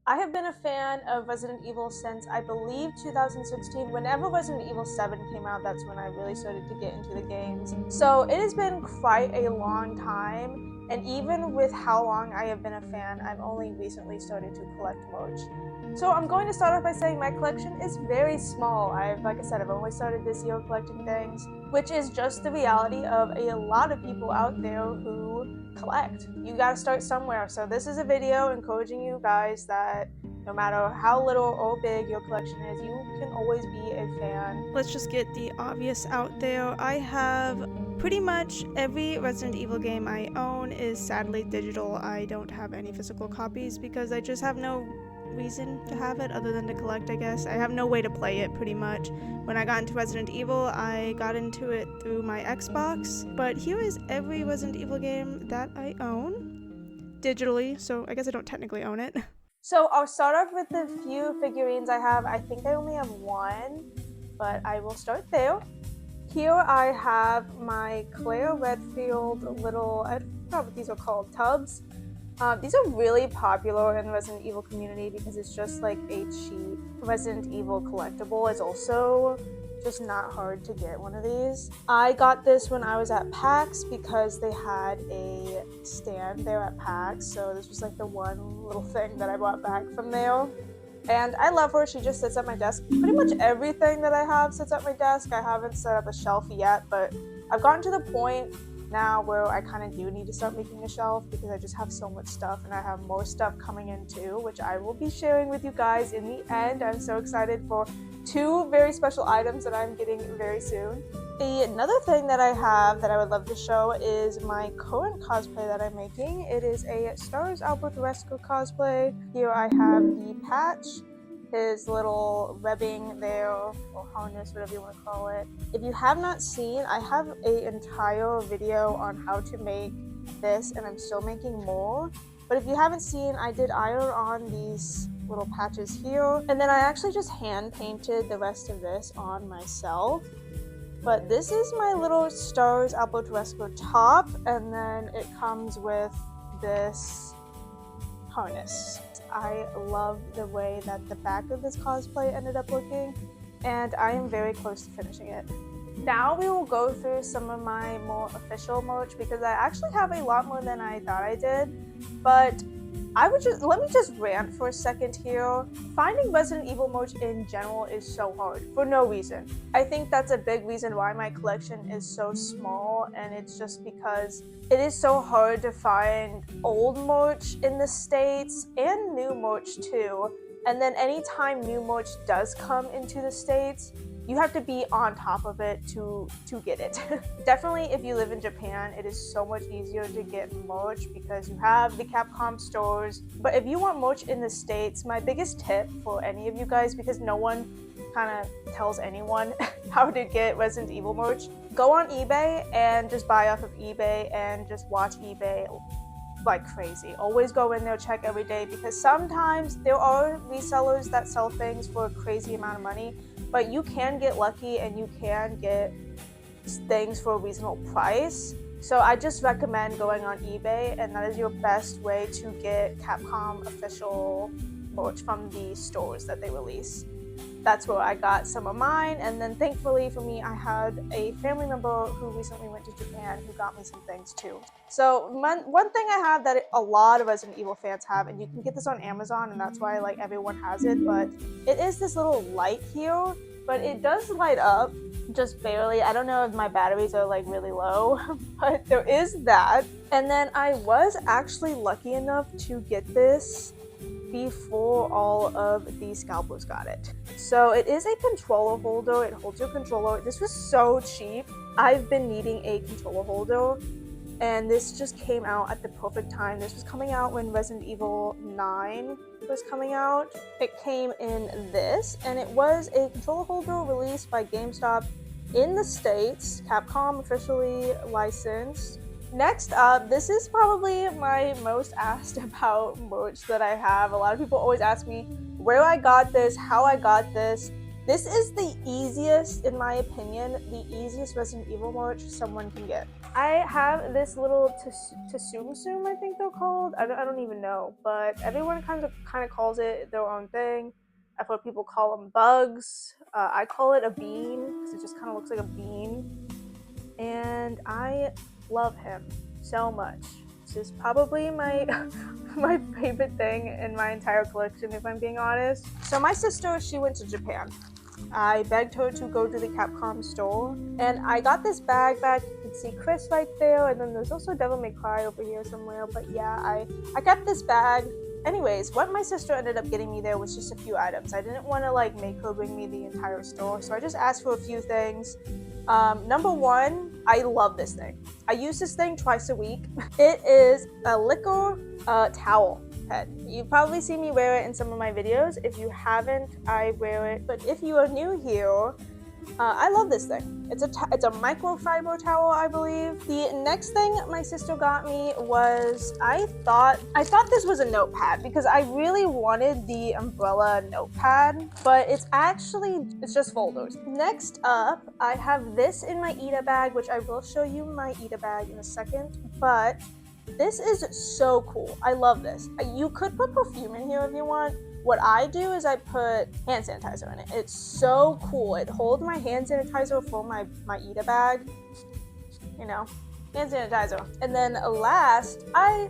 I have been a fan of Resident Evil since I believe 2016. Whenever Resident Evil 7 came out, that's when I really started to get into the games. So it has been quite a long time, and even with how long I have been a fan, I've only recently started to collect merch. So I'm going to start off by saying my collection is very small. Like I said, I've only started this year collecting things, which is just the reality of a lot of people out there who collect. You gotta start somewhere. So this is a video encouraging you guys that no matter how little or big your collection is, you can always be a fan. Let's just get the obvious out there. I have pretty much every Resident Evil game I own is sadly digital. I don't have any physical copies because I just have no reason to have it other than to collect, I guess. I have no way to play it pretty much. When I got into Resident Evil, I got into it through my Xbox, but here is every Resident Evil game that I own digitally, so I guess I don't technically own it. So I'll start off with the few figurines I have. I think I only have one, but I will start there. Here I have my Claire Redfield little, I don't know what these are called, tubs. These are really popular in the Resident Evil community because it's just like a cheap Resident Evil collectible. It's also just not hard to get one of these. I got this when I was at PAX because they had a stand there at PAX, so this was like the one little thing that I brought back from there. And I love her. She just sits at my desk. Pretty much everything that I have sits at my desk. I haven't set up a shelf yet, but I've gotten to the point now where I kind of do need to start making a shelf because I just have so much stuff, and I have more stuff coming in too, which I will be sharing with you guys in the end. I'm so excited for two very special items that I'm getting very soon. Another thing that I have that I would love to show is my current cosplay that I'm making. It is a Stars Albert Wesker cosplay. Here I have the patch, his little webbing there, or harness, whatever you want to call it. If you have not seen, I have an entire video on how to make this, and I'm still making more. But if you haven't seen, I did iron on these little patches here, and then I actually just hand painted the rest of this on myself. But this is my little Stars Albert Wesker top, and then it comes with this harness. I love the way that the back of this cosplay ended up looking, and I am very close to finishing it. Now we will go through some of my more official merch because I actually have a lot more than I thought I did, but let me just rant for a second here. Finding Resident Evil merch in general is so hard for no reason. I think that's a big reason why my collection is so small, and it's just because it is so hard to find old merch in the States and new merch too. And then anytime new merch does come into the States, you have to be on top of it to get it. Definitely if you live in Japan, it is so much easier to get merch because you have the Capcom stores. But if you want merch in the States, my biggest tip for any of you guys, because no one kind of tells anyone how to get Resident Evil merch, go on eBay and just buy off of eBay and just watch eBay like crazy. Always go in there, check every day, because sometimes there are resellers that sell things for a crazy amount of money, but you can get lucky and you can get things for a reasonable price. So I just recommend going on eBay, and that is your best way to get Capcom official merch from the stores that they release. That's where I got some of mine, and then thankfully for me, I had a family member who recently went to Japan who got me some things too. So one thing I have that a lot of Resident Evil fans have, and you can get this on Amazon, and that's why like everyone has it, but it is this little light here, but it does light up just barely. I don't know if my batteries are like really low, but there is that. And then I was actually lucky enough to get this before all of the scalpers got it. So it is a controller holder. It holds your controller. This was so cheap. I've been needing a controller holder, and this just came out at the perfect time. This was coming out when Resident Evil 9 was coming out. It came in this, and it was a controller holder released by GameStop in the States. Capcom officially licensed. Next up, this is probably my most asked about merch that I have. A lot of people always ask me where I got this, how I got this, This is the easiest, in my opinion, the easiest Resident Evil merch someone can get. I have this little Tsum, I think they're called. I don't even know, but everyone kind of calls it their own thing. I've heard people call them bugs. I call it a bean because it just kind of looks like a bean. And I love him so much. This is probably my my favorite thing in my entire collection, if I'm being honest. So my sister, she went to Japan. I begged her to go to the Capcom store, and I got this bag back. You can see Chris right there, and then there's also Devil May Cry over here somewhere. But yeah, I kept this bag. Anyways, what my sister ended up getting me there was just a few items. I didn't want to like make her bring me the entire store, so I just asked for a few things. Number one, I love this thing. I use this thing twice a week. It is a liquor towel head. You've probably seen me wear it in some of my videos. If you haven't, I wear it. But if you are new here, I love this thing. It's a microfiber towel, I believe. The next thing my sister got me was, I thought this was a notepad because I really wanted the umbrella notepad, but it's just folders. Next up, I have this in my Ita bag, which I will show you my Ita bag in a second, but this is so cool. I love this. You could put perfume in here if you want. What I do is I put hand sanitizer in it. It's so cool. It holds my hand sanitizer for my Ita bag. You know, hand sanitizer. And then last, I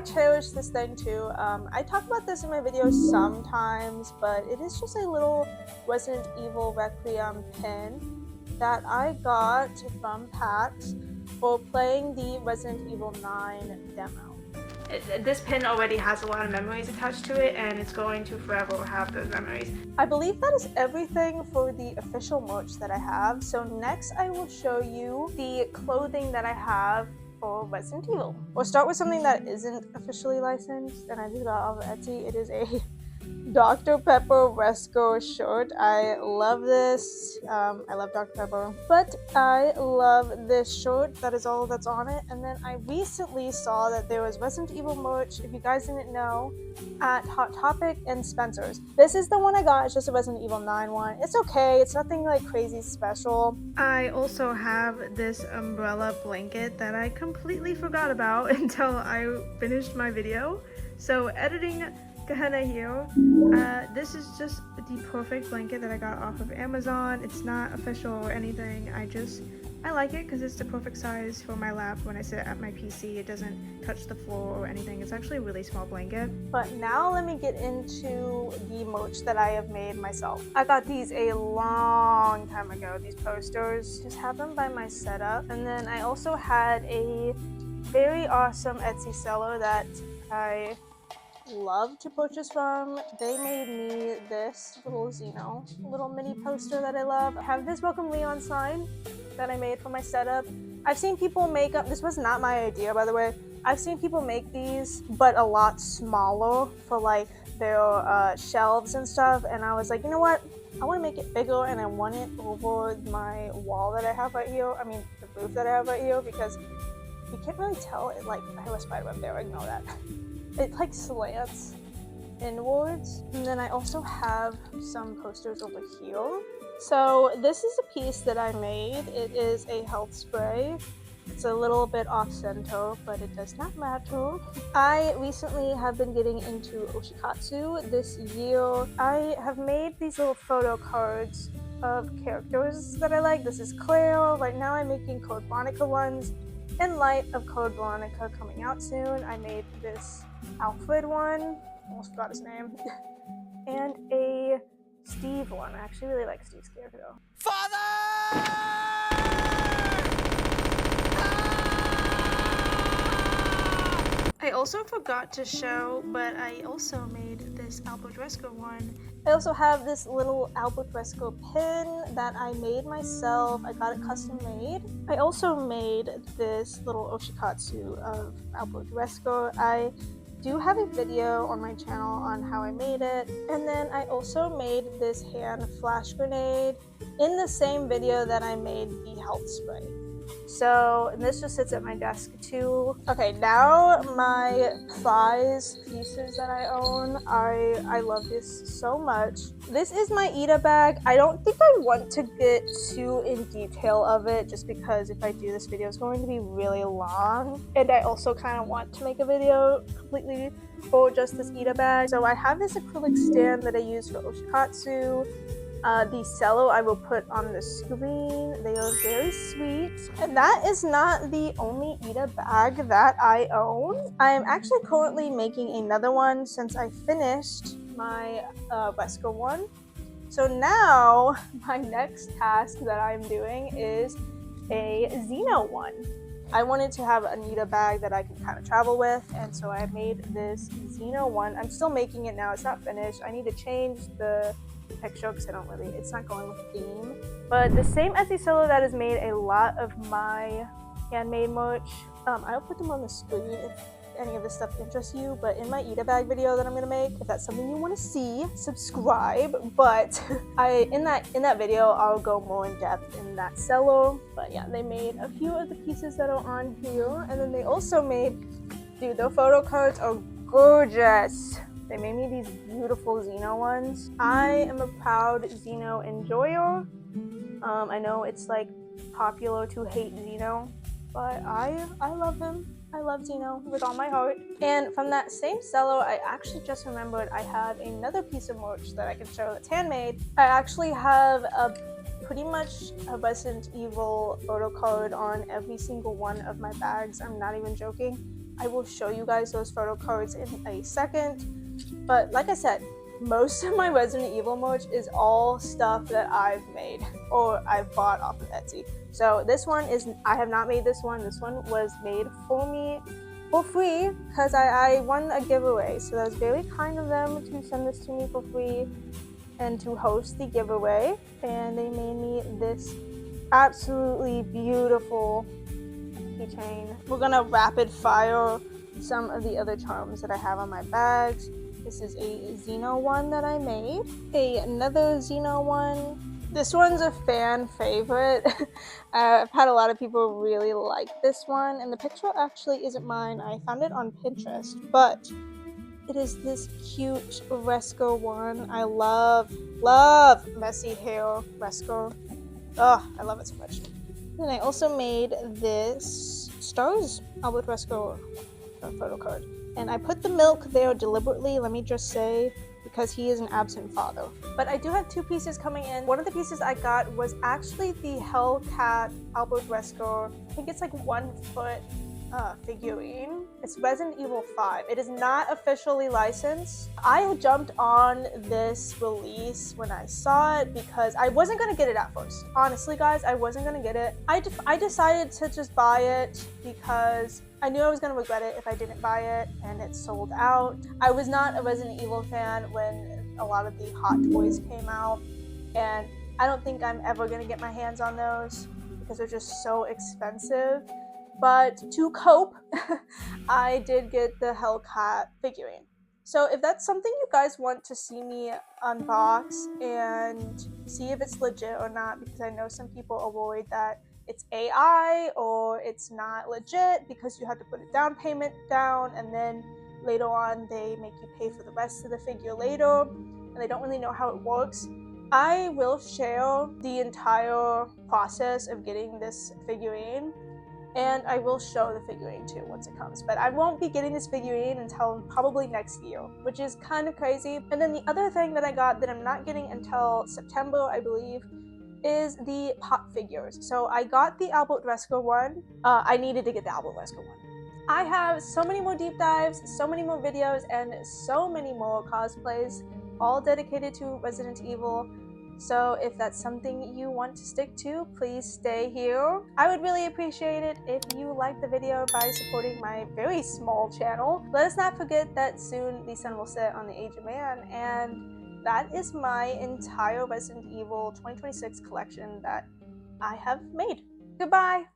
cherish this thing too. I talk about this in my videos sometimes, but it is just a little Resident Evil Requiem pin that I got from PAX for playing the Resident Evil 9 demo. This pin already has a lot of memories attached to it, and it's going to forever have those memories. I believe that is everything for the official merch that I have. So next I will show you the clothing that I have for Resident Evil. We'll start with something that isn't officially licensed, and I just got off of Etsy. It is a Dr. Pepper Wesker shirt. I love this. I love Dr. Pepper, but I love this shirt. That is all that's on it. And then I recently saw that there was Resident Evil merch, if you guys didn't know, at Hot Topic and Spencer's. This is the one I got. It's just a Resident Evil 9 one. It's okay. It's nothing like crazy special. I also have this umbrella blanket that I completely forgot about until I finished my video. So editing Gehenna here. This is just the perfect blanket that I got off of Amazon. It's not official or anything. I like it because it's the perfect size for my lap when I sit at my PC. It doesn't touch the floor or anything. It's actually a really small blanket. But now let me get into the merch that I have made myself. I got these a long time ago, these posters. Just have them by my setup. And then I also had a very awesome Etsy seller that I love to purchase from. They made me this little mini poster that I love. I have this Welcome Leon sign that I made for my setup. I've seen people make up, this was not my idea by the way, I've seen people make these but a lot smaller for like their shelves and stuff, and I was like, you know what, I want to make it bigger and I want it over my wall that I have right here, the roof that I have right here, because you can't really tell it, like, I have a spider web there, ignore that. It like slants inwards. And then I also have some posters over here. So this is a piece that I made. It is a health spray. It's a little bit off center, but it does not matter. I recently have been getting into Oshikatsu this year. I have made these little photo cards of characters that I like. This is Claire. Right now I'm making Code Veronica ones. In light of Code Veronica coming out soon, I made this Alfred one, almost forgot his name, and a Steve one. I actually really like Steve's character. Father! I also forgot to show, but I also made this Albert Wesker one. I also have this little Albert Wesker pin that I made myself. I got it custom made. I also made this little Oshikatsu of Albert Wesker. I do have a video on my channel on how I made it. And then I also made this hand flash grenade in the same video that I made the health spray. So, and this just sits at my desk too. Okay, now my prize pieces that I own. I love this so much. This is my Ita bag. I don't think I want to get too in detail of it just because if I do, this video is going to be really long. And I also kind of want to make a video completely for just this Ita bag. So I have this acrylic stand that I use for Oshikatsu. The cello I will put on the screen. They are very sweet. And that is not the only Ita bag that I own. I am actually currently making another one since I finished my Wesker one. So now my next task that I'm doing is a Xeno one. I wanted to have an Ita bag that I can kind of travel with, and so I made this Xeno one. I'm still making it now. It's not finished. I need to change the picture because it's not going with the theme. But the same Etsy seller that has made a lot of my handmade merch, I'll put them on the screen if any of this stuff interests you. But in my Ita bag video that I'm gonna make, if that's something you want to see, subscribe. But in that video I'll go more in depth in that seller. But yeah, they made a few of the pieces that are on here, and then they also made, dude, their photo cards are gorgeous. They made me these beautiful Xeno ones. I am a proud Xeno enjoyer. I know it's like popular to hate Xeno, but I love him. I love Xeno with all my heart. And from that same seller, I actually just remembered I have another piece of merch that I can show that's handmade. I actually have pretty much a Resident Evil photo card on every single one of my bags. I'm not even joking. I will show you guys those photo cards in a second. But like I said, most of my Resident Evil merch is all stuff that I've made or I've bought off of Etsy. So this one I have not made this one. This one was made for me for free because I won a giveaway. So that was very kind of them to send this to me for free and to host the giveaway. And they made me this absolutely beautiful keychain. We're gonna rapid fire some of the other charms that I have on my bags. This is a Xeno one that I made. Another Xeno one. This one's a fan favorite. I've had a lot of people really like this one, and the picture actually isn't mine. I found it on Pinterest, but it is this cute Wesker one. I love messy hair Wesker. Oh, I love it so much. Then I also made this Stars Albert Wesker photo card. And I put the milk there deliberately, let me just say, because he is an absent father. But I do have two pieces coming in. One of the pieces I got was actually the Hellcat Albert Wesker. I think it's like 1 foot figurine. It's Resident Evil 5. It is not officially licensed. I jumped on this release when I saw it because I wasn't gonna get it at first. Honestly, guys, I wasn't gonna get it. I decided to just buy it because I knew I was gonna regret it if I didn't buy it, and it sold out. I was not a Resident Evil fan when a lot of the Hot Toys came out, and I don't think I'm ever gonna get my hands on those because they're just so expensive. But to cope, I did get the Hellcat figurine. So if that's something you guys want to see me unbox and see if it's legit or not, because I know some people are worried that it's AI or it's not legit because you have to put a down payment down and then later on they make you pay for the rest of the figure later and they don't really know how it works. I will share the entire process of getting this figurine, and I will show the figurine too once it comes. But I won't be getting this figurine until probably next year, which is kind of crazy. And then the other thing that I got that I'm not getting until September, I believe, is the pop figures. So I got the Albert Wesker one. I needed to get the Albert Wesker one. I have so many more deep dives, so many more videos, and so many more cosplays, all dedicated to Resident Evil. So if that's something you want to stick to, please stay here. I would really appreciate it if you liked the video by supporting my very small channel. Let us not forget that soon the sun will set on the Age of Man, and that is my entire Resident Evil 2026 collection that I have made. Goodbye!